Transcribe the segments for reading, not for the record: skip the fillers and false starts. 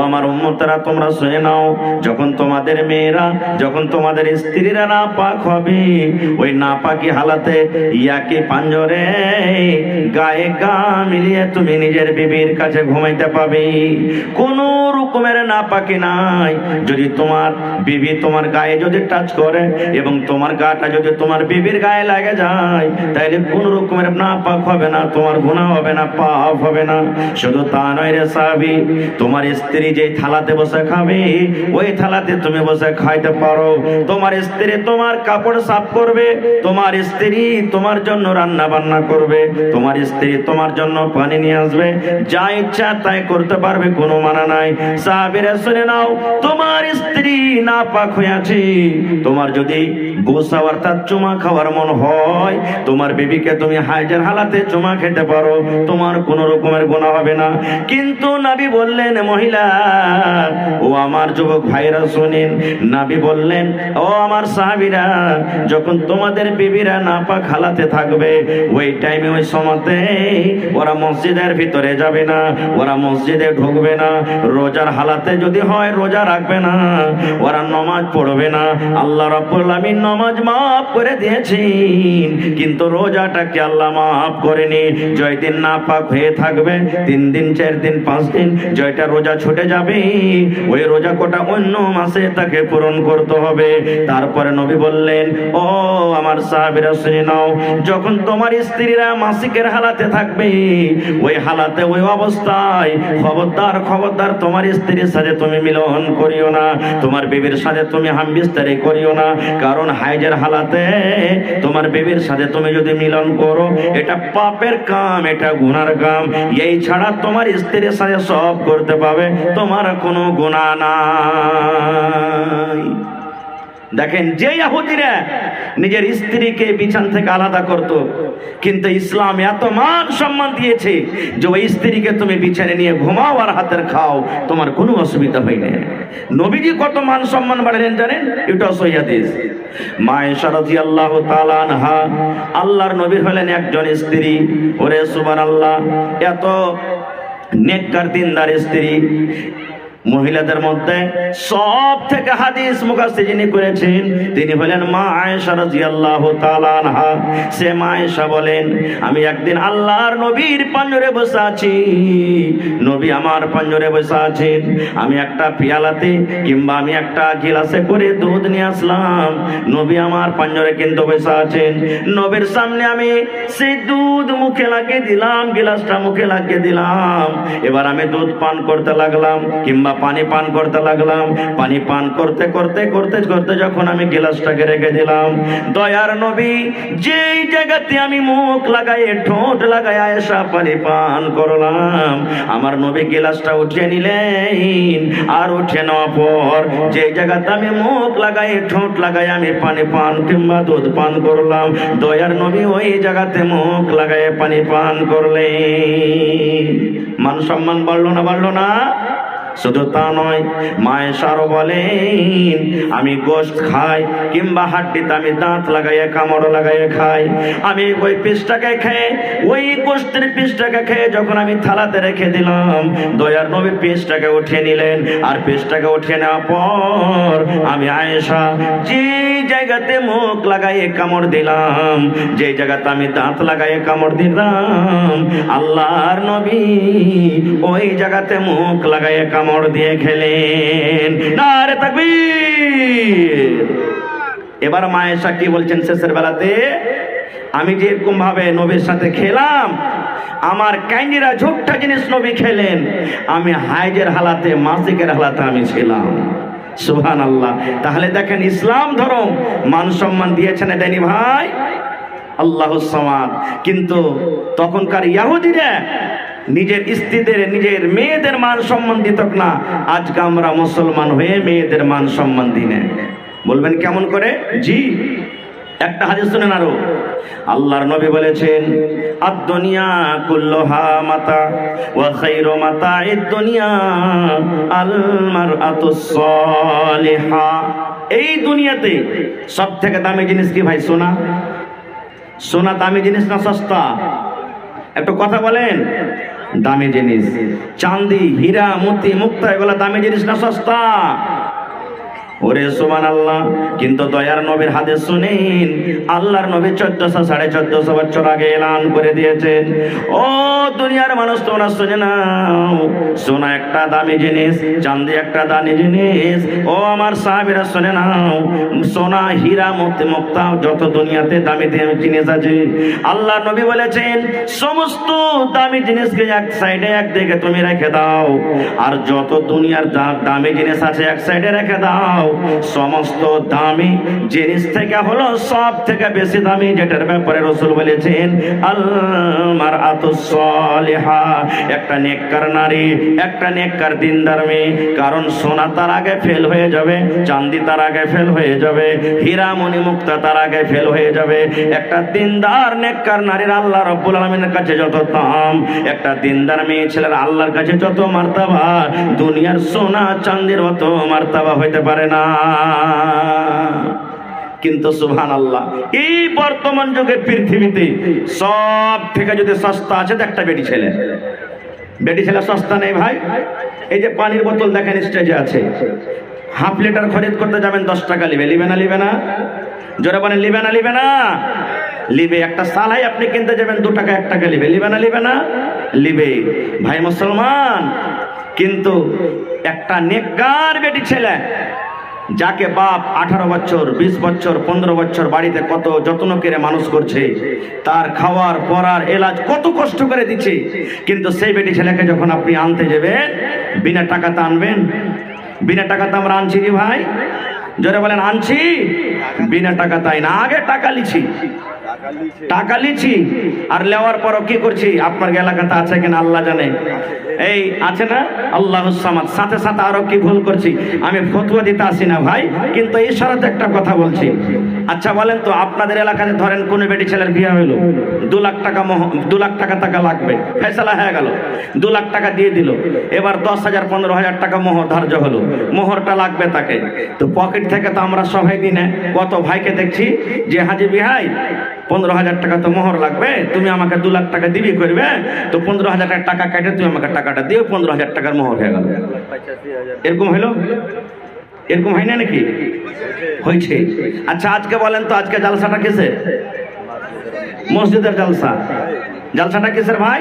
আমার উম্মতরা তোমরা শুনে নাও, যখন তোমাদের মেয়েরা, যখন তোমাদের স্ত্রীরা নাপাক হবে, ওই নাপাকি হালাতে ইয়াকে পাঞ্জরে গায়ে গা মিলিয়ে তুমি নিজের বিবির কাছে ঘুমাইতে পাবে। কোন রকমের নাপাকি নাই। যদি তোমার বিবি তোমার গায়ে যদি টাচ করে এবং তোমার গাটা যদি তোমার বিবির গায়ে লাগে যায়, তাইলে কোন রকমের নাপাক হবে না, তোমার গুনাহ হবে না, পাপ হবে না। শুধু তা নয় রে সাহাবী, তোমার স্ত্রী যে থালাতে বসে খাবে ওই থালাতে তুমি বসে খাইতে পারো। তোমার স্ত্রী তোমার কাপড় সাফ করবে, তোমার স্ত্রী তোমার জন্য রান্না বান্না করবে, তোমার স্ত্রী তোমার জন্য পানি নিয়ে আসবে, যা ইচ্ছা তাই করতে পারবে, কোনো মানা নাই। সাহাবীরা শুনে নাও, তোমার স্ত্রী নাপাক হয়েছে, তোমার যদি গোসা অর্থাৎ চুমা খাওয়ার মন হয়, তোমার বিবিকে তুমি হাইজের হালাতে চুমা খেতে পারো, তোমার কোন রকমের গুনাহ হবে না। কিন্তু নবী বললেন, মহিলা ও আমার যুবক ভাইরা শুনেন, নবী বললেন, ও আমার সাহাবীরা, যখন তোমাদের বিবিরা নাপাক হালাতে থাকবে, ওই টাইমে ওই সময়তে ওরা মসজিদের ভিতরে যাবে না, ওরা মসজিদে ঢুকবে না, রোজার হালাতে যদি হয় রোজা রাখবে না, ওরা নামাজ পড়বে না। আল্লাহ রাব্বুল আলামিন নামাজ মাফ করে দিয়েছেন, কিন্তু রোজাটাকে আল্লাহ মাফ করেনি। জয় দিন নাপাক হয়ে থাকবে, 3 দিন 4 দিন 5 দিন, জয়টা রোজা ছুটে যাবে, ওই রোজা কোটা অন্য মাসে তাকে পূরণ করতে হবে। তারপরে নবী বললেন, ও আমার সাহাবীরা শুনে নাও, যখন তোমার স্ত্রীরা মাসিকের হালাতে থাকবে, ওই হালাতে ওই অবস্থায় খবরদার খবরদার তোমার স্ত্রীর সাথে তুমি মিলন করিও না, তোমার বিবির সাথে তুমি হামবিস্তারি করিও না। কারণ হাইজের হালাতে তোমার বিবির সাথে তুমি যদি মিলন করো, এটা পাপের কাম, এটা গুনার কাম। এই ছাড়া তোমার স্ত্রীর সাথে সব করতে পাবে, তোমার কোনো গুনাহ নাই। দেখেন, যে ইহুদিরা নিজের স্ত্রীকে বিছান থেকে আলাদা করত, কিন্তু ইসলাম এত মান সম্মান দিয়েছে যে ওই স্ত্রীকে তুমি বিছানে নিয়ে ঘুমাও আর হাতের খাও, তোমার কোনো অসুবিধা হয় না। নবীজি কত মান সম্মান বাড়ালেন জানেন? এটা সহিহ হাদিস। মা আয়েশা রাদিয়াল্লাহু তাআলা আনহা, আল্লাহর নবীর হলেন একজন স্ত্রী। ওরে সুবহানাল্লাহ, এত নেককার দিনদার স্ত্রী। মহিলাদের মধ্যে সব থেকে হাদিস মুফাসসির যিনি করেছেন তিনি হলেন মা আয়েশা রাদিয়াল্লাহু তাআলা আনহা। সে মা আয়েশা বলেন, আমি একদিন আল্লাহর নবীর পাঞ্জরে বসে আছি, নবী আমার পাঞ্জরে বসে আছেন, আমি একটা পিয়ালাতে কিংবা আমি একটা গিলাসে করে দুধ নিয়ে আসলাম, নবী আমার পাঞ্জরে কিন্তু বসে আছেন। নবীর সামনে আমি সেই দুধ মুখে লাগিয়ে দিলাম, গিলাসটা মুখে লাগিয়ে দিলাম, এবার আমি দুধ পান করতে লাগলাম কিংবা পানি পান করতে লাগলাম। পানি পান করতে করতে করতে করতে যখন আমি গিলাসটাকে রেখে দিলাম, দয়ার নবী যেই জায়গাতে আমি মুখ লাগাই ঠোঁট লাগাই আয়েশা পানি পান করলাম, আমার নবী গিলাসটা উঠিয়ে নিলেন, আর উঠে নেওয়ার পর যেই জায়গাতে আমি মুখ লাগাই ঠোঁট লাগাই আমি পানি পান কিংবা দুধ পান করলাম, দয়ার নবী ওই জায়গাতে মুখ লাগাই পানি পান করলেন। মান সম্মান বাড়লো না, বাড়লো না? শুধু তা নয়, মা আয়েশা আরো বলেন, আমি গোশত খাই কিংবা হাড্ডিতে আমি দাঁত লাগাইয়া কামড় লাগাইয়া খাই, আমি ওই পিসটাকে খেয়ে ওই গোশতের পিসটাকে খেয়ে যখন আমি থালাতে রেখে দিলাম, দয়ার নবী পিসটাকে উঠিয়ে নিলেন, আর পিসটাকে উঠিয়ে নেওয়ার পর আমি আয়েশা যে জায়গাতে মুখ লাগাইয়ে কামড় দিলাম, যে জায়গাতে আমি দাঁত লাগাইয়ে কামড় দিলাম, আল্লাহর নবী ওই জায়গাতে মুখ লাগাইয়ে কামড় দিয়ে খেলেন। নারে তাকবীর। এবার মা আয়েশা কি বলছেন শেষের বেলাতে, আমি যেরকম ভাবে নবীর সাথে খেলাম, আমার কাইন্ডিরা ঝুট্টা জিনিস নবী খেলেন, আমি হাইজের হালাতে মাসিকের হালাতে আমি ছিলাম। সুবহানাল্লাহ। তাহলে দেখেন, ইসলাম ধর্ম মান সম্মান দিয়েছেন, দেয়নি ভাই? আল্লাহুস সামাদ। কিন্তু তখনকার ইহুদিরা নিজের স্ত্রীদের নিজের মেয়েদের মান সম্মান দিত না। আজকে আমরা মুসলমান হয়ে মেয়েদের মান সম্মান দিই না। বলবেন কেমন করে? জি, একটা হাদিস শুনেন আরো। আল্লাহর নবী বলেছেন, আদ-দুনিয়া কুল্লুহা মাতা ওয়া খায়রু মাতা'id দুনিয়া আল মারআতুস সালিহা। এই দুনিয়াতে সবথেকে দামি জিনিস কি ভাই? সোনা। সোনা দামি জিনিস না সস্তা? একটু কথা বলেন। দামি জিনিস। চাঁদি, হীরা, মতি, মুক্তা এগুলা দামি জিনিস না সস্তা? ওরে সুবহানাল্লাহ। কিন্তু দয়ার নবীর হাদিস শুনেন, আল্লাহর নবী 1400-1450 বছর আগে এলান করে দিয়েছেন, ও দুনিয়ার মানুষ তোমরা শুনে নাও, সোনা একটা দামি জিনিস, চাঁদি একটা দামি জিনিস। ও আমার সাহাবীরা শুনে নাও, সোনা, হীরা, মতি, মুক্তা যত দুনিয়াতে দামি দামি জিনিস আছে, আল্লাহর নবী বলেছেন সমস্ত দামি জিনিসকে এক সাইডে একদিকে তুমি রেখে দাও, আর যত দুনিয়ার দামি জিনিস আছে এক সাইডে রেখে দাও। সমস্ত দামি জিনিস থেকে হলো সব থেকে বেশি দামি যেটার ব্যাপারে রাসূল বলেছেন আল মারআতুস সালিহা, একটা নেককার নারী, একটা নেককার দিনদার মেয়ে। কারণ সোনা তার আগে ফেল হয়ে যাবে, চাঁদি তার আগে ফেল হয়ে যাবে, হীরা মণি মুক্তা তার আগে ফেল হয়ে যাবে। একটা দিনদার নেককার নারীর আল্লাহ রাব্বুল আলামিনের কাছে যত দাম, একটা দিনদার মেয়ে ছেলের আল্লাহর কাছে যত মার্তাবা, দুনিয়ার সোনা চাঁদির অত মার্তাবা হইতে পারে না। কিন্তু সুবহানাল্লাহ, এই বর্তমান যুগে পৃথিবীতে সব থেকে যদি সস্তা আছে তো একটা বেটি ছেলে। বেটি ছেলে সস্তা নেই ভাই। এই যে পানির বোতল দেখেন স্টেজে আছে, হাফ লিটার খরিদ করতে যাবেন 10 টাকা লিবে, লিবে না লিবে না? জোরে বলেন লিবে না লিবে না? লিবে। একটা সালাই আপনি কিনতে যাবেন 2 টাকা 1 টাকা লিবে, লিবে না লিবে না? লিবে। ভাই মুসলমান, কিন্তু একটা নেককার বেটি ছেলে যাকে বাপ 18 বছর 20 বছর 15 বছর বাড়িতে কত যত্ন করে মানুষ করছে, তার খাওয়ার পরার এলাজ কত কষ্ট করে দিচ্ছে, কিন্তু সেই বেটি ছেলেকে যখন আপনি আনতে যাবেন, বিনা টাকাতে আনবেন? বিনা টাকাতে আমরা আনছি কি ভাই? জোরে বলেন আনছি? বিনা টাকা তাই না, আগে টাকা লিছি, টাকা লিছি, আর লেওয়ার পরও কি করছি আপনার এলাকাতে আছে কিনা আল্লাহ জানে। এই আছে না আল্লাহুস সামাদ, সাথে সাথে আরো কি ভুল করছি, আমি ফতোয়া দিতে আসি না ভাই, কিন্তু ইশারাতে একটা কথা বলছি। আচ্ছা বলেন তো, আপনাদের এলাকাতে ধরেন কোন বেটি ছেলের বিয়ে হইলো, 2 লাখ টাকা 2 লাখ টাকা লাগবে, ফয়সালা হয়ে গেল, 2 লাখ টাকা দিয়ে দিল, এবার 10,000 15,000 টাকা মোহর ধার্য হলো, মোহরটা লাগবে তাকে, তো পকেট থেকে তো আমরা সবাই দিনে কত ভাইকে দেখছি যে হাজি বিহাই 15,000 টাকা তো মোহর লাগবে, তুমি আমাকে 2 লাখ টাকা দিবি করবে, তো 15,000 টাকা কেটে তুমি আমাকে টাকাটা দিও, 15,000 টাকার মোহর হয়ে গেল। এরকম হইলো? এরকম হয় না নাকি? হয়েছে। আচ্ছা আজকে বলেন তো, আজকে জালসাটা কিসের? মসজিদের জালসা। জালসাটা কিসের ভাই?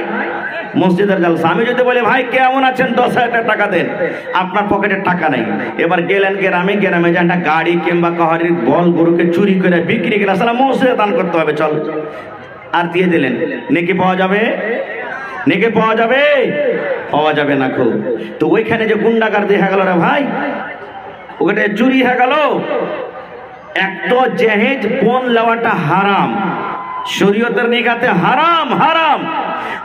মসজিদের জালসা। আমি যদি বলি ভাই কেমন আছেন, 10,000 টাকা দেন, আপনার পকেটে টাকা নেই, এবার গেলেন গ্রামে, গ্রামে যে একটা গাড়ি কিংবা কাহারির বল গরুকে চুরি করে বিক্রি করে আসলে মসজিদে দান করতে হবে, চল, আর দিয়ে দিলেন, নেকি পাওয়া যাবে? নেকি পাওয়া যাবে? পাওয়া যাবে না। খুব তো ওইখানে যে গুন্ডাগার দেখা গেল রে ভাই, ওখানে চুরি হয়ে গেল, এক তো জেহেজ পণ নেওয়াটা হারাম, শরীয়তের নিগাতে হারাম, হারাম।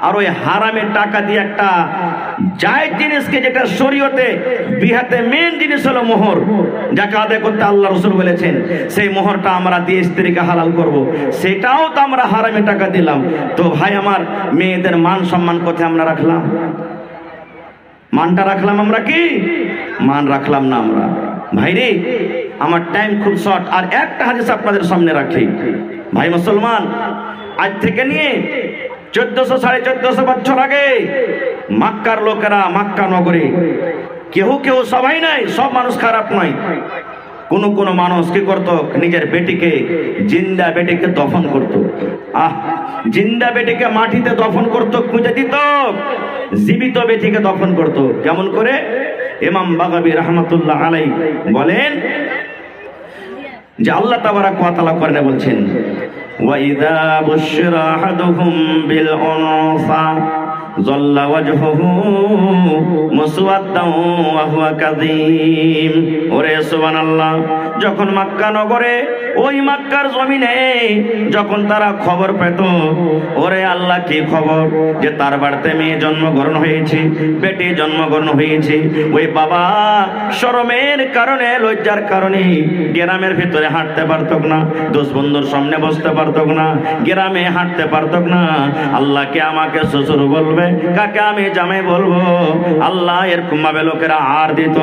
আর ওই হারামের টাকা দিয়ে একটা জায়েজ জিনিসকে, যেটা শরীয়তে বিহাতে মেন জিনিস হলো মোহর, যাকে আদায় করতে আল্লাহ রাসূল বলেছেন, সেই মোহরটা আমরা দিয়ে স্ত্রীকে হালাল করব, সেটাও তো আমরা হারামে টাকা দিলাম। তো ভাই আমার, মেয়েদের মান সম্মান কোথায় আমরা রাখলাম? মানটা রাখলাম আমরা কি? মান রাখলাম না আমরা। ভাইরে আমার টাইম খুব শর্ট, আর একটা হাদিস আপনাদের সামনে রাখি। ভাই মুসলমান, আজ থেকে নিয়ে 1400-1450 বছর আগে মক্কার লোকেরা, মক্কা নগরে কেউ সবাই নাই, সব মানুষ খারাপ নয়, কোন মানুষ কি করত, নিজের বেটিকে, জিন্দা বেটিকে দফন করত। জিন্দা বেটিকে মাটিতে দফন করত, খুঁজে দিত, জীবিত বেটিকে দফন করত। কেমন করে? ইমাম বাগাবী রাহমাতুল্লাহ আলাইহি বলেন যে আল্লাহ তাবারাক ওয়া তাআলা কোরআনে বলছেন, ওয়া ইযা বুশিরা আহাদুহুম বিল উনসা যাল্লা ওয়াজহুহু মুসওয়াদ্দান ওয়া হুয়া কাযীম। ওরে সুবহানাল্লাহ, যখন মক্কা নগরে, ওই মক্কার জমিনে যখন তারা খবর পেত, ওরে আল্লাহ কি খবর, যে তার বাড়িতে মেয়ে জন্মগ্রহণ হয়েছে, বেটি জন্মগ্রহণ হয়েছে, ওই বাবা শরমের কারণে, লজ্জার কারণে গ্রামের ভিতরে হাঁটতে পারত না, দোষ বন্ধুর সামনে বসতে পারত না, গ্রামে হাঁটতে পারত না। আল্লাহকে আমাকে শ্বশুর বলবে, বলবে, কাকে আমি জামাই বলবো। আল্লাহ এরকম ভাবে লোকেরা আর দিত।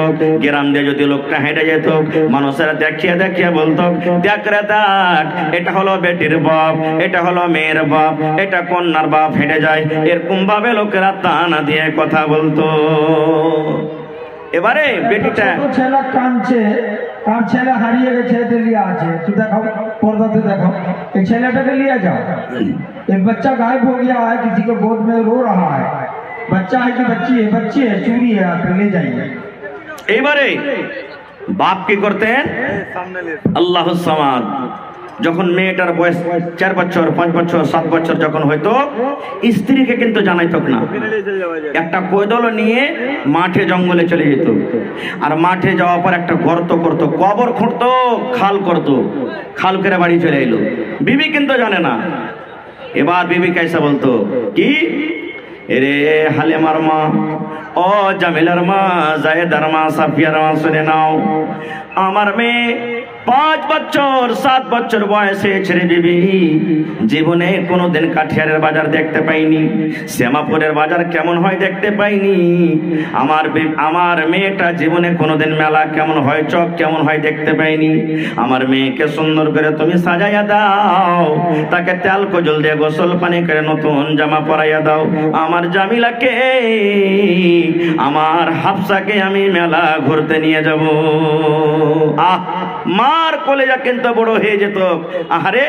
গ্রাম দিয়ে যদি লোকটা হেঁটে যেত, মানুষেরা দেখিয়ে দেখিয়ে বলতো, দেখ রে দেখ, এটা হলো বেটির বাপ, এটা হলো মেয়ের বাপ, এটা কন্যার বাপ হেঁটে যায়। এরকম ভাবে লোকেরা তানা দিয়ে কথা বলতো। এবারে বেটিটা ছেলে কাঁদছে, আর ছেলে হারিয়ে গেছে, এদের লিয়ে আছে, তো দেখো पर्दा देखो, एक ছেলেটাকে लिया जाओ। एक बच्चा गायब हो गया है, किसी के गोद में रो रहा है, बच्चा है कि बच्ची है? बच्ची है, चोरी है, आप ले जाइए। এবারে বাপ কি করতেন? আল্লাহু সামাদ। যখন মেয়েটার বয়স 4 বছর 5 বছর 7 বছর যখন হয়তো, স্ত্রীকে কিন্তু জানাইতো না। একটা কোদাল নিয়ে মাঠে জঙ্গলে চলে যেত, আর মাঠে যাওয়ার পর একটা গর্ত করতো, কবর খুঁড়তো, খাল করতো, খাল করে বাড়ি চলে এলো। বিবি কিন্তু জানে না। এবার বিবি কাইসা বলতো কি, এরে হালিমার মা, ও জামিলার মা, জায়েদার মা, সাফিয়ার মা, শুনে নাও, আমার মেয়ে 5 বছর 7 বছর বয়সে ছেড়ে বিবি জীবনে কোনোদিন কাঠিয়ারের বাজার দেখতে পাইনি, শ্যামাপুরের বাজার কেমন হয় দেখতে পাইনি। আমার মেয়েটা জীবনে কোনোদিন মেলা কেমন হয়, চক কেমন হয় দেখতে পাইনি। আমার মেয়েকে সুন্দর করে তুমি সাজাইয়া দাও, তাকে তেল কজল দিয়ে গোসল পানি করে নতুন জামা পরাইয়া দাও। আমার জামিলাকে, আমার হাফসাকে আমি মেলা ঘুরতে নিয়ে যাব। মার কলেজা কিন্তু বড় হয়ে যেত। আরে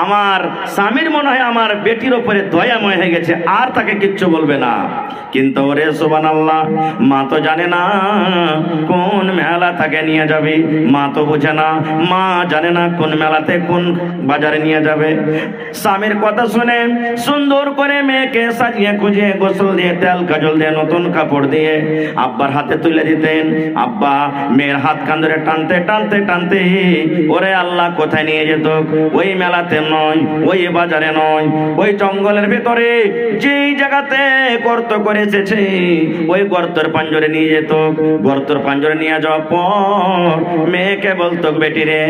আমার স্বামীর মনে হয় আমার বেটির উপরে দয়াময় হয়ে গেছে, আর তাকে কিচ্ছু বলবে না। কিন্তু ওরে সুবহানাল্লাহ, মা তো জানে না কোন মেলা তাকে নিয়ে যাবে, মা তো বুঝে না, মা জানে না কোন মেলাতে কোন বাজারে নিয়ে যাবে। স্বামীর কথা শুনে সুন্দর করে মেয়েকে সাজিয়ে খুঁজে গোসল দিয়ে তেল কাজল দিয়ে নতুন কাপড় দিয়ে আব্বার হাতে তুলে দিতেন। আব্বা মেয়ের হাত কান ধরে টানতে টানতে টানতে ওরে আল্লাহ কোথায় নিয়ে যেত? ওই মেলাতে নয়, ওই বাজারে নয়, ওই জঙ্গলের ভেতরে যেই জায়গাতে গর্ত করে এসেছে, ওই গর্তের পাঞ্জরে নিয়ে যেত। গর্তের পাঞ্জরে নিয়ে যাওয়ার পর মেয়েকে বলতো, বেটি রে,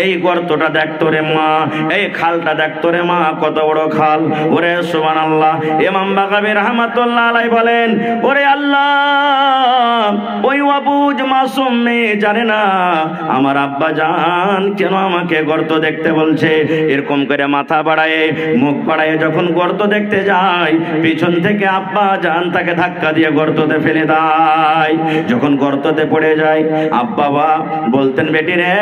এই গর্তটা দেখতো রে মা, এই খালটা দেখতো রে মা, কত বড় খাল। ওরে সুবহানাল্লাহ। ইমাম বাগাবী রাহমাতুল্লাহ আলাইহি বলেন, ওরে আল্লাহ, ওই অবুঝ মাসুম মেয়ে জানে না আমার আব্বা জান কেন আমাকে গর্ত দেখতে বলছে। এরকম করে মাথা বাড়ায়, মুখ বাড়ায় যখন গর্ত দেখতে যায়, পিছন থেকে আব্বা জান তাকে ধাক্কা দিয়ে গর্ততে ফেলে দেয়। যখন গর্ততে পড়ে যায়, আব্বা বলতেন, বেটি রে,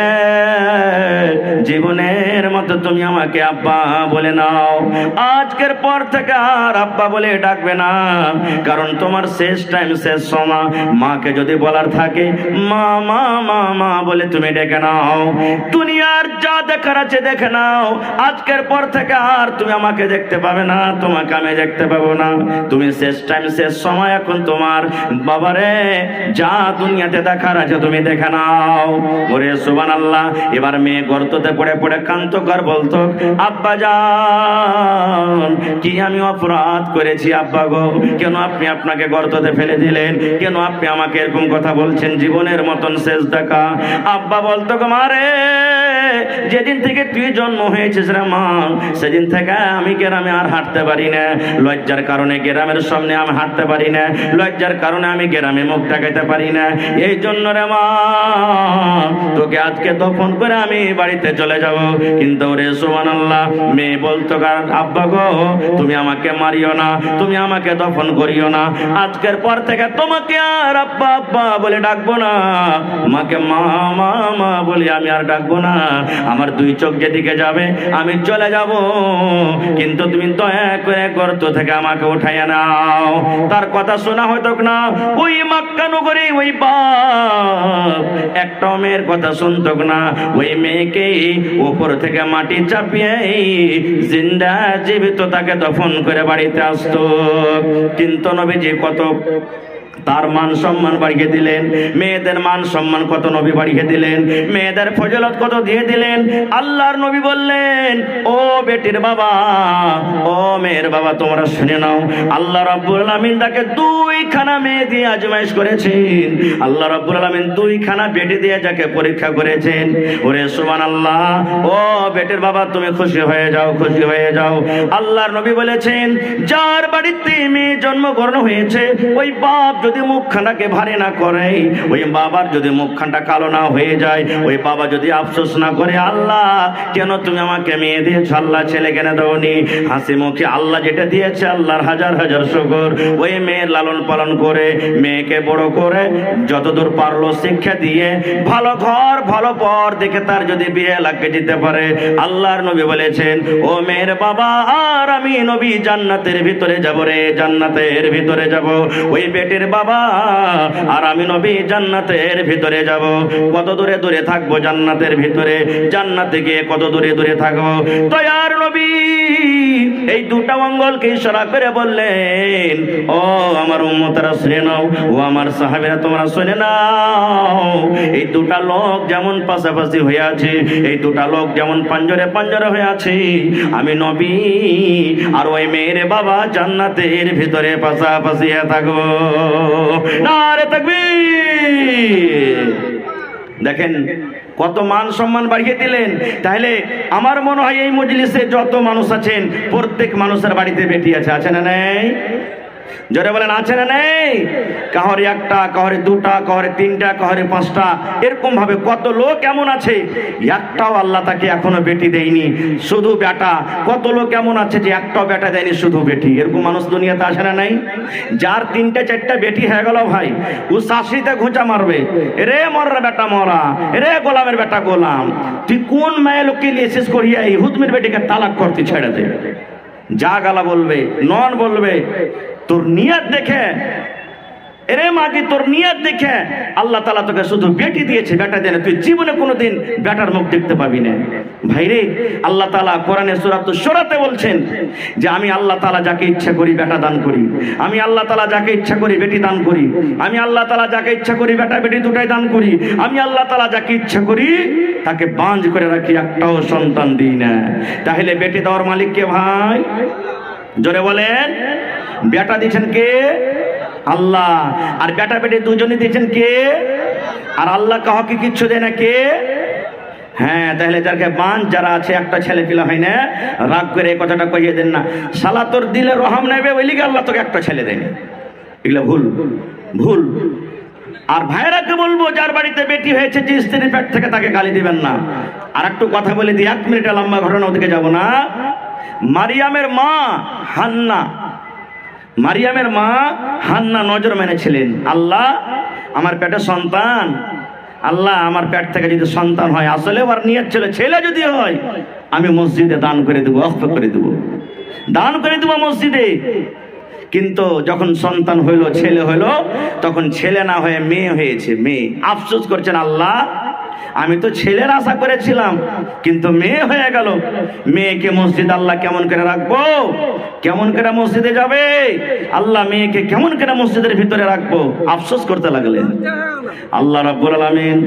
জীবনের মতো তুমি আমাকে আব্বা বলে নাও, আজকের পর থেকে আর আব্বা বলে ডাকবে না, কারণ তোমার শেষ টাইম, শেষ সময়। মাকে যদি বলার থাকে মা মা মা মা বলে তুমি ডেকে নাও। দুনিয়ার যা দেখার আছে দেখে নাও, আজকের পর থেকে আর তুমি আমাকে দেখতে পাবে না, তোমাকে আমি দেখতে পাবো না। তুমি শেষ টাইম, শেষ সময়, এখন তোমার বাবারে যা দুনিয়াতে দেখার আছে তুমি দেখে নাও। ওরে সুবহানাল্লাহ। এবার মেয়ে গর্ততে পড়ে পড়ে কান্ত কর বলতো, আব্বা জান, কি আমি অপরাধ করেছি আব্বা গো? কেন আপনি আপনাকে গর্ততে ফেলে দিলেন? কেন আপনি আমাকে এরকম কথা বলছেন? জীবনের মতন শেষ দেখা। আব্বা বলতো, মারে, যেদিন থেকে তুই জন্ম হয়েছিস রে মা, সেদিন থেকে আমি গ্রামে আর হাঁটতে পারি না। লজ্জার কারণে গ্রামের সামনে আমি হাঁটতে পারি না, লজ্জার কারণে আমি গ্রামে মুখ দেখাতে পারি না। এই জন্য রে মা, তোকে আজকে দফন করে আমি বাড়িতে চলে যাব। কিন্তু ওরে সুবহানাল্লাহ, মেয়ে বলতো, কারণ আব্বা গো, তুমি আমাকে মারিও না, তুমি আমাকে দফন করিও না, আজকের পর থেকে তোমাকে আর আব্বা আব্বা বলে ডাকবো না, মাকে মা মা মা বলে আমি আর ডাকবো না। আমার 2 চোখ যেদিকে যাবে আমি চলে যাব, কিন্তু তুমি দয়া করে গর্ত থেকে আমাকে উঠাইয়া নাও। তার কথা শোনা হয়তো না। ওই মক্কা নগরে ওই বাপ একটা মেয়ের কথা শুনতো না। ওই মেয়েকে উপর থেকে মাটি চাপিয়ে জিন্দা জীবিত তাকে দফন করে বাড়িতে আসতো। কিন্তু নবীজি কত তার মান সম্মান বাড়িয়ে দিলেন, মেয়েদের মান সম্মান কত নবী বাড়িয়ে দিলেন, মেয়েদের ফজিলত কত দিয়ে দিলেন। আল্লাহর নবী বললেন, ও বেটির বাবা, ও মেয়ের বাবা, তোমরা শুনে নাও, আল্লাহ রাব্বুল আলামিন তাকে দুইখানা মেয়ে দিয়ে আজমাইশ করেছেন। আল্লাহ রাব্বুল আলামিন দুইখানা বেটি দিয়ে যাকে পরীক্ষা করেছেন। ওরে সুবহানাল্লাহ, ও বেটির বাবা, তুমি খুশি হয়ে যাও, খুশি হয়ে যাও। আল্লাহর নবী বলেছেন, যার বাড়িতে মেয়ে জন্মগ্রহণ হয়েছে, ওই বাপ যদি মুখখানাকে ভারী না করে, ওই বাবার যদি মুখখানটা কালো না হয়ে যায়, ওই বাবা যদি আফসোস না করে, আল্লাহ কেন তুমি আমাকে মেয়ে দিয়েছো, আল্লাহ ছেলে কেন দাওনি, হাসি মুখে আল্লাহ যেটা দিয়েছে আল্লাহর হাজার হাজার শুকর। ওই মেয়ের লালন পালন করে, মেয়েকে বড় করে, যতদূর পারলো শিক্ষা দিয়ে, ভালো ঘর ভালো পর দেখে তার যদি বিয়ে লাগিয়ে দিতে পারে, আল্লাহর নবী বলেছেন, ও মেয়ের বাবা, আর আমি নবী জান্নাতের ভিতরে যাব রে, জান্নাতের ভিতরে যাব। ওই বেটির বাবা, আর আমি নবী জান্নাতের ভিতরে যাব। কত দূরে দূরে থাকবো জান্নাতের ভিতরে, জান্নাতে গিয়ে কত দূরে দূরে থাকবো। দয়ার নবী এই দুটা অঙ্গলকে ইশারা করে বললেন, ও আমার উম্মতরা শুনে নাও, ও আমার সাহাবীরা তোমরা শুনে নাও, এই দুটা লোক যেমন পাশাপাশি হয়ে আছে, এই দুটা লোক যেমন পাঞ্জরে পাঞ্জরে হয়ে আছে, আমি নবী আর ওই মেয়ের বাবা জান্নাতের ভিতরে পাশাপাশি থাকবো। নারে তাকবীর! দেখেন কত মান সম্মান বাড়িয়ে দিলেন। তাহলে আমার মনে হয় এই মজলিসে যত মানুষ আছেন, প্রত্যেক মানুষের বাড়িতে বেটি আছে, আছে না নেই? জোরে বলেন, আছে না নেই? কাহরে একটা, কাহরে দুটা, কাহরে তিনটা, কাহরে পাঁচটা, এরকম ভাবে কত লোক এমন আছে একটাও আল্লাহ তাকে এখনো বেটি দেয়নি, শুধু বেটা। কত লোক এমন আছে যে একটাও বেটা দেয়নি, শুধু বেটি। এরকম মানুষ দুনিয়াতে আসে না নাই? যার তিনটা চারটা বেটি হয়ে গেল ভাই, ও শাশিতে ঘুঁচা মারবে, রে মরার বেটা মরা, রে গোলামের বেটা গোলাম, তুই কোন মায়ের লোককে নিয়ে শেষ করিয়া এই হুদমির বেটিকে তালাক করতে ছেড়ে দে। যা গালা বলবে, নন বলবে, তোর নিয়ত দেখে, এরে মাকে তোর নিয়ত দেখে আল্লাহ তাআলা তোকে শুধু বেটি দিয়েছে, বেটা দেয় না। তুই জীবনে কোনোদিন বেটার মুখ দেখতে পাবি না। ভাইরে, আল্লাহ তাআলা কোরআনে সূরাতুশ শূরাতে বলছেন যে আমি আল্লাহ তাআলা যাকে ইচ্ছা করি বেটা দান করি, আমি আল্লাহ তাআলা যাকে ইচ্ছা করি বেটি দান করি, আমি আল্লাহ তাআলা যাকে ইচ্ছা করি বেটা বেটি দুটাই দান করি, আমি আল্লাহ তাআলা যাকে ইচ্ছা করি তাকে বাঁধ করে রাখি, একটাও সন্তান দিই না। তাহলে বেটি দেওয়ার মালিক কে ভাই? জোরে বলেন। বেটা দিয়েছেন কে? আল্লাহ। আর বেটা বেটি দুজনে দিয়েছেন কে? আর আল্লাহ কাউকে কিচ্ছু দেয় না কে? হ্যাঁ, তাহলে যাকে বান যারা আছে, একটা ছেলে পিলা হয় না, রাগ করে এই কথাটা কইয়ে দেন না, শালা তোর দিলে রহম নেবে ওই লিগে আল্লাহ তোকে একটা ছেলে দেয়নি। এগুলো ভুল, ভুল। আর ভাইরাকে বলবো, যার বাড়িতে বেটি হয়েছে, যে স্ত্রীর পেট থেকে, তাকে গালি দিবেন না। আর একটু কথা বলে দিই, 1 মিনিটে লম্বা ঘটনা, ওদিকে যাব না। মারিয়ামের মা হান্না, মারিয়ামের মা হান্না নজর মেনেছিলেন, আল্লাহ আমার পেটে সন্তান, আল্লাহ আমার পেট থেকে যদি সন্তান হয়, আসলে ওর নিয়ত ছিল ছেলে যদি হয় আমি মসজিদে দান করে দেবো, ওয়াকফ করে দেবো, দান করে দেবো মসজিদে। কিন্তু যখন সন্তান হইল, ছেলে হইল, তখন ছেলে না হয়ে মেয়ে হয়েছে, মেয়ে। আফসোস করছেন, আল্লাহ আমি তো ছেলের আশা করেছিলাম, কিন্তু মেয়ে হয়ে গেল। মেয়েকে মসজিদ আল্লাহ কেমন করে রাখবো, কেমন করে মসজিদে যাবে আল্লাহ, মেয়েকে কেমন করে মসজিদের ভিতরে রাখবো, আফসোস করতে লাগলেন। আল্লাহ রাব্বুল আলামিন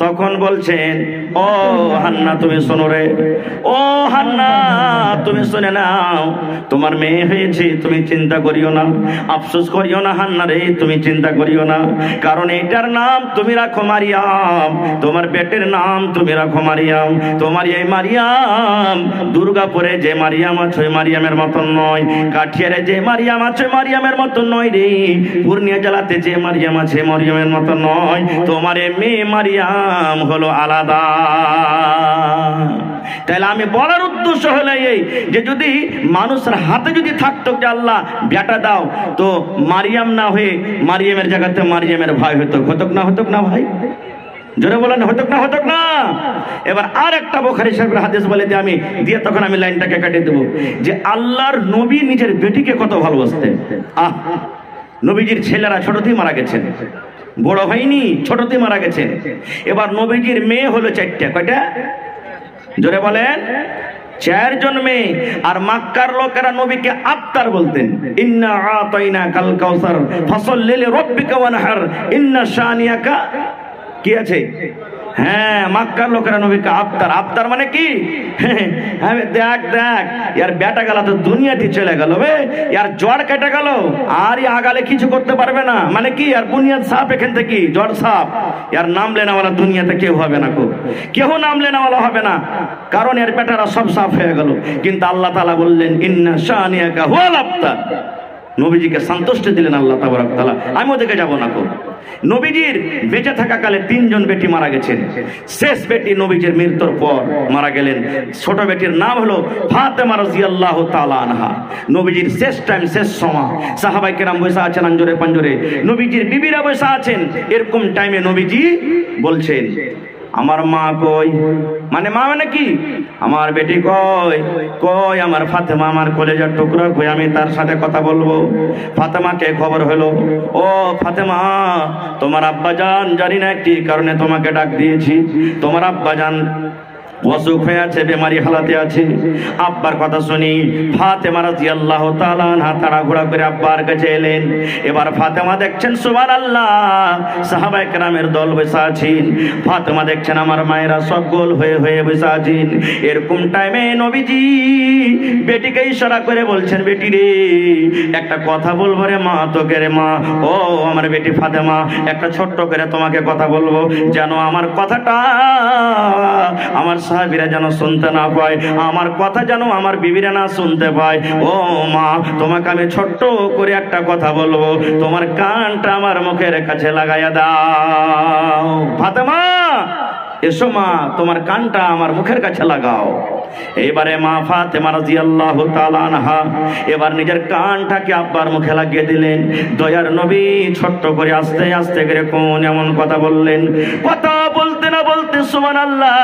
তখন বলছেন, ও হান্না তুমি শোনো রে, ও হান্না তুমি শুনে নাও, তোমার মেয়ে হয়েছে, তুমি চিন্তা করিও না, আফসোস করিও না হান্না রে, তুমি চিন্তা করিও না, কারণ এটার নাম তুমি রাখো মারিয়াম, তোমার পেটের নাম তুমি রাখো মারিয়াম। তোমার এই মারিয়াম দুর্গাপুরে যে মারিয়াম আছে ওই মারিয়ামের মতন নয়, কাঠিয়ারে যে মারিয়াম আছে মারিয়ামের মতন নয় রে, পূর্ণিয়া জেলাতে যে মারিয়াম আছে মারিয়ামের মতন নয়, তোমার এই মেয়ে মারিয়াম হলো আলাদা। তাহলে আমি বলার উদ্দেশ্য হলো এই যে যদি মানুষের হাতে যদি থাকতো যে আল্লাহ বেটা দাও, তো মারিয়াম না হয়ে মারিয়ামের জায়গাতে মারিয়ামের ভাই হতো, হতক না, হতক না ভাই? জোরে বলেন, হতক না, হতক না? এবার আর একটা বুখারী শরীফের হাদিস বলে দিয়ে আমি দিয়ে তখন আমি লাইনটাকে কেটে দেবো, যে আল্লাহর নবী নিজের বেটিকে কত ভালোবাসতেন। নবীজির ছেলেরা ছোটতেই মারা গেছেন, বড় হয়নি, ছোটতেই মারা গেছেন। এবার নবীজির মেয়ে হলো 4টা, কয়টা? জোরে বলেন, চারজন মেয়ে। আর মক্কার লোকেরা নবীকে আফতার বলতেন। ইন্না আতাইনা কাল কাউসার ফাসাল্লি লিরাব্বিকা ওয়ানহার ইন্না শানিয়াকা, কি আছে? হ্যাঁ, মক্কার লোকেরা নবীকে আফতার, আফতার মানে কি? হ্যাঁ, দেখ দেখ ইয়ার বেটা গেল তো দুনিয়াতে চলে গেল বে, ইয়ার জ্বর কেটে গেল, আর ই আগালে কিছু করতে পারবে না, মানে কি আর বুনিয়াদ সাপ এখান থেকে জ্বর সাপ, ইয়ার নাম লেনাওয়ালা দুনিয়াতে কেউ হবে না, কেউ নাম লেনাওয়ালা হবে না, কারণ এর বেটারা সব সাফ হয়ে গেল। কিন্তু আল্লাহ তাআলা বললেন ইন্না শানিয়াকা হুয়াল আফতার, নবীজিকে সন্তুষ্ট দিলেন আল্লাহ তাবারক তাআলা। আমি ওদিকে যাব না। নবীজির বেঁচে থাকাকালে 3 জন বেটি মারা গেছেন। শেষ বেটি নবীজির মৃত্যুর পর মারা গেলেন। ছোট বেটির নাম হলো ফাতেমা রাদিয়াল্লাহু তাআলা আনহা। নবীজির শেষ টাইম, শেষ সময় সাহাবায়ে কেরাম বসে আছেন আঞ্জরে পাঞ্জরে, নবীজির বিবিরা বসে আছেন। এরকম টাইমে নবীজি বলছেন আমার মা কই, মানে মা মানে কি? আমার বেটি কই? কই আমার ফাতেমা, আমার কলেজার টুকরা কই, আমি তার সাথে কথা বলবো। ফাতেমাকে খবর হলো, ও ফাতেমা, তোমার আব্বাজান জানি না কি কারণে তোমাকে ডাক দিয়েছি, তোমার আব্বাজান অসুখ হয়ে আছে, বেমারি হালাতে আছে। আব্বার কথা শুনি ফাতেমা রাদিয়াল্লাহু তাআলা আনহা তাড়াহুড়া করে আব্বার কাছে এলেন। এবার ফাতেমা দেখছেন সুবহানাল্লাহ, সাহাবায়ে কেরামের দল বসে আছেন। ফাতেমা দেখছেন আমার মায়েরা সব গোল হয়ে হয়ে বসে আছেন। এরকম টাইমে নবীজি বেটিকে ইশারা করে বলছেন, বেটি রে একটা কথা বলবো রে মা, তোকে রে মা, ও আমার বেটি ফাতেমা, একটা ছোট্ট করে তোমাকে কথা বলবো, যেন আমার কথাটা আমার সাহাবীরা যেন শুনতে না পায়, আমার কথা যেন আমার বিবিরা না শুনতে পায়। ও মা, তোমাকে আমি ছোট্ট করে একটা কথা বলবো, তোমার কানটা আমার মুখের কাছে লাগাইয়া দাও। ফাতেমা এসো মা, তোমার কানটা আমার মুখের কাছে লাগাও। এবারে মা ফাতেমা রাদিয়াল্লাহু তাআলা আনহা এবার নিজের কানটাকে আব্বার মুখে লাগিয়ে দিলেন। দয়ার নবী ছোট্ট করে আস্তে আস্তে করে কোন এমন কথা বললেন, কথা বলতে না বলতে সুবহানাল্লাহ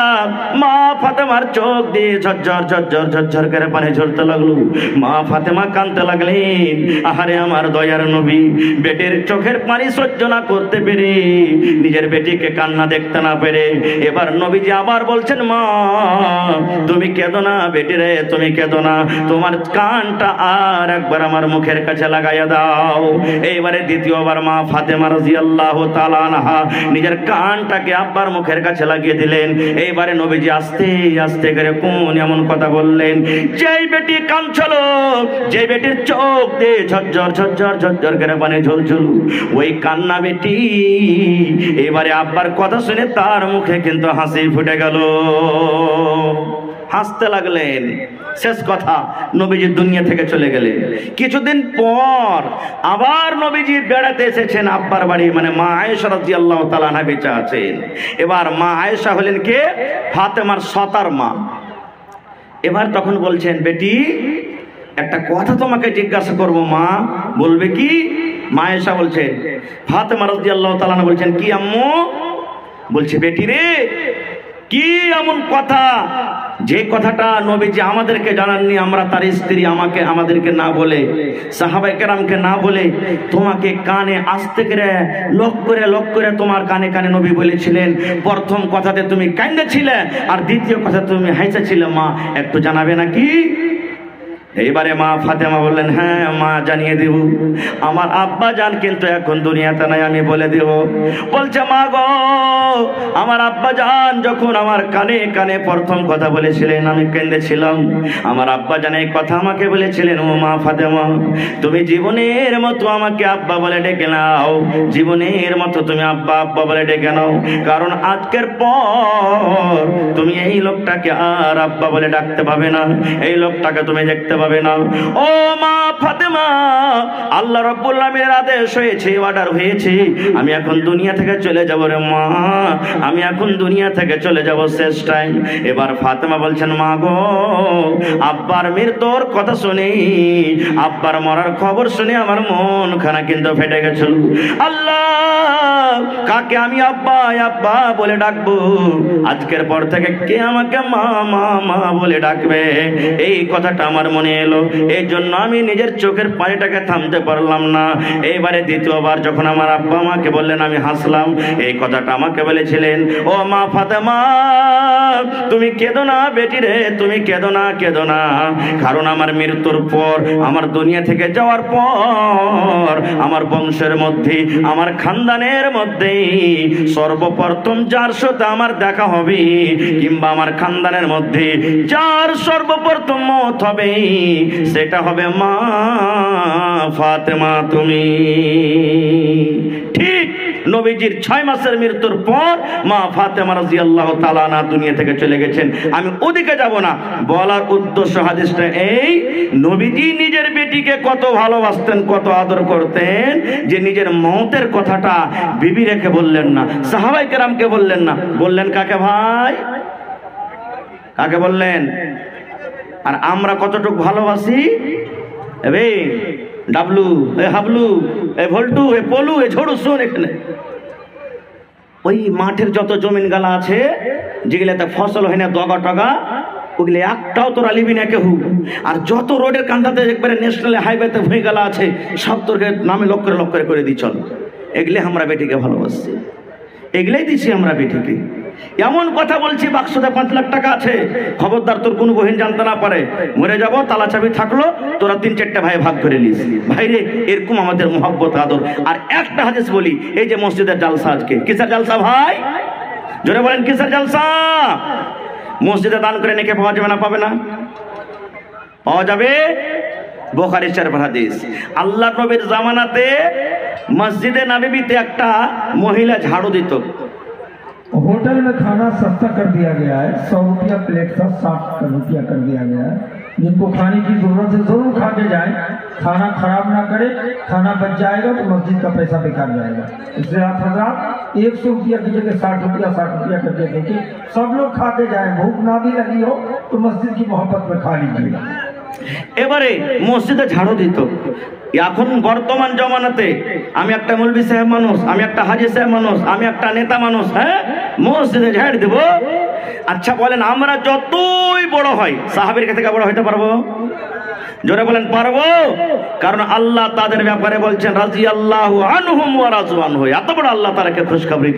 মা ফাতেমার চোখ দিয়ে ঝরঝর ঝরঝর ঝরঝর করে পানি ঝরতে লাগলো। মা ফাতেমা কাঁদতে লাগলেন, আহারে আমার দয়ার নবী বেটির চোখের পানি সহ্য না করতে পেরে, নিজের বেটিকে কান্না দেখতে না পেরে এবার নবীজি আবার বলছেন, মা তুমি কেঁদো না বেটি রে, তুমি কেঁদো না, তোমার কানটা আর একবার আমার মুখের কাছে লাগাইয়া দাও। এইবারে দ্বিতীয়বার মা ফাতেমা রাদিয়াল্লাহু তাআলা আনহা নিজের কানটাকে আব্বার মুখের কাছে লাগিয়ে দিলেন। এইবারে নবীজি আস্তে আস্তে করে কোন এমন কথা বললেন, যেই বেটি কাঁদছিল, যে বেটির চোখ দিয়ে ঝরঝর ঝরঝর ঝরঝর করে পানি ঝরঝর, ওই কান্না বেটি এবারে আব্বার কথা শুনে তার মুখে কিন্তু হাসি ফুটে গেল, হাসতে লাগলেন। শেষ কথা, নবীজি দুনিয়া থেকে চলে গেলেন। কিছুদিন পর আবার নবীজি বেড়াতে এসেছেন আব্বার বাড়ি, মানে মা আয়েশা রাদিয়াল্লাহু তাআলা আনহা বেঁচে আছেন। এবার মা আয়েশা হলেন কে? ফাতেমার সতার মা। এবার তখন বলছেন, বেটি একটা কথা তোমাকে জিজ্ঞাসা করবো মা, বলবে কি? মা আয়েশা বলছেন, ফাতেমা রাদিয়াল্লাহু তাআলা আনহা বলছেন, কি আম্মু? বলছে, বেটি রে কি এমন কথা যে কথাটা নবীজি আমাদেরকে জানাননি, আমরা তার স্ত্রী আমাদেরকে না বলে, সাহাবায়ে কেরামকে না বলে, তোমাকে কানে আস্তে করে লক করে তোমার কানে কানে নবী বলেছিলেন। প্রথম কথাতে তুমি কাঁদেছিলে, আর দ্বিতীয় কথা তুমি হাসেছিলে, মা একটু জানাবে নাকি? এইবারে মা ফাতেমা বললেন, হ্যাঁ মা জানিয়ে দেব, আমার আব্বা জান কিন্তু এখন দুনিয়াতে নাই, আমি বলে দেব। বলছে, মা গো আমার আব্বা জান যখন আমার কানে কানে প্রথম কথা বলেছিলেন, আমি কেঁদেছিলাম। আমার আব্বা জান এই কথা আমাকে বলেছিলেন, ও মা ফাতেমা তুমি জীবনের মতো আমাকে আব্বা বলে ডেকে নাও, জীবনের মতো তুমি আব্বা আব্বা বলে ডেকে নাও, কারণ আজকের পর তুমি এই লোকটাকে আর আব্বা বলে ডাকতে পাবে না, এই লোকটাকে তুমি দেখতে পাবে না। ও মা ফাতেমা, আল্লাহ রাব্বুল আলামিনের আদেশ হয়েছে, অর্ডার হয়েছে, আমি এখন দুনিয়া থেকে চলে যাব রে মা, আমি এখন দুনিয়া থেকে চলে যাব, শেষ টাইম। এবার ফাতেমা বলছেন, মা গো আব্বার মৃত্যুর কথা শুনে, আব্বার মরার খবর শুনে আমার মন খানা কিন্তু ফেটে গেছিল। আল্লাহ কাকে আমি আব্বা আব্বা বলে ডাকবো? আজকের পর থেকে কে আমাকে মা মা মা বলে ডাকবে? এই কথাটা আমার মনে এলো, এই জন্য আমি নিজের চোখের পানিটাকে থামতে পারলাম না। এইবারে দ্বিতীয়বার যখন আমার আব্বা আমাকে বললেন, আমি হাসলাম। এই কথাটা আমাকে বলেছিলেন, ও মা ফাতেমা, তুমি কেঁদো না বেটি রে, তুমি কেঁদো না, কেঁদো না। কারণ আমার মৃত্যুর পর, আমার দুনিয়া থেকে যাওয়ার পর, আমার বংশের মধ্যে, আমার খানদানের মধ্যে সর্বপ্রথম যার সাথে আমার দেখা হবে, কিংবা আমার খানদানের মধ্যে যার সর্বপ্রথম মত হবে, সেটা হবে মা ফাতেমা তুমি। ঠিক নবীজির 6 মাসের মৃত্যুর পর মা ফাতেমা রাদিয়াল্লাহু তাআলা আনহা দুনিয়া থেকে চলে গেছেন। আমি ওদিকে যাব না, বলার উদ্দেশ্য হাদিসটা এই, নবীজি নিজের বেটিকে কত ভালোবাসতেন, কত আদর করতেন, যে নিজের মওতের কথাটা বিবি রেখে বললেন না, সাহাবায়ে কেরামকে বললেন না, বললেন কাকে ভাই? কাকে বললেন? আর আমরা কতটুকু ভালোবাসি? এবে ডাবলু, এ হাবলু, এ ভল্টু, এ পলু, এ ঝড়ু, শোন এখানে। ওই মাঠের যত জমিন গালা আছে, যেগুলাতে ফসল হয় না, দগা টগা, ওগুলো একটাও তোরা লিবি না কেহু। আর যত রোডের কান্দাতে একবারে ন্যাশনাল হাইওয়েতে হয়ে গেলা আছে, সব তোর নামে লক্ষ্য করে দিই চল। এগুলো আমরা বেটিকে ভালোবাসছি, এগুলাই দিছি আমরা বেটিকে। এমন কথা বলছি, বাক্সতে 5 লাখ টাকা আছে, খবরদার তোর কোনো বহিন জানতে না পারে, মরে যাব, তালা চাবি থাকলো, তোরা 3-4টা ভাই ভাগ করে নিস। ভাইরে, এরকম আমাদের মহব্বত আদর। আর একটা হাদিস বলি, এই যে মসজিদের জালসা আজকে, কিসের জালসা ভাই? জোরে বলেন, কিসের জালসা? মসজিদে দান করে নেকি পাওয়া যাবে না? পাবে না? পাওয়া যাবে। বুখারী শরীফের হাদিস, আল্লাহ নবীর জামানাতে মসজিদে নববীতে একটা মহিলা ঝাড়ু দিত। होटल में खाना सस्ता कर दिया गया है, 100 रुपया प्लेट का 60 रुपया कर दिया गया है। जिनको खाने की जरूरत है जरूर खा के जाए, खाना खराब ना करे, खाना बच जाएगा तो मस्जिद का पैसा बेकार जाएगा। इसलिए आप हजरात 100 रुपया की जगह 60 रुपया करके देखिए, सब लोग खा के जाए, भूख ना भी लगी हो तो मस्जिद की मोहब्बत में खा लीजिएगा। এবারে মসজিদে ঝাড়ু দিত। এখন বর্তমান জমানাতে আমি একটা মৌলভী সাহেব মানুষ, আমি একটা হাজী সাহেব মানুষ, আমি একটা নেতা মানুষ, হ্যাঁ, মসজিদে ঝাড়ু দেব? আচ্ছা বলেন, আমরা যতই বড় হয়, সাহাবীর থেকে বড় হইতে পারবো? জোরে বলেন, পারবো? কারণ আল্লাহ তাদের ব্যাপারে বলছেন, রাদিয়াল্লাহু আনহুম ওয়া রাযু আনহু। এত বড় আল্লাহ তাআলাকে খুশখবরি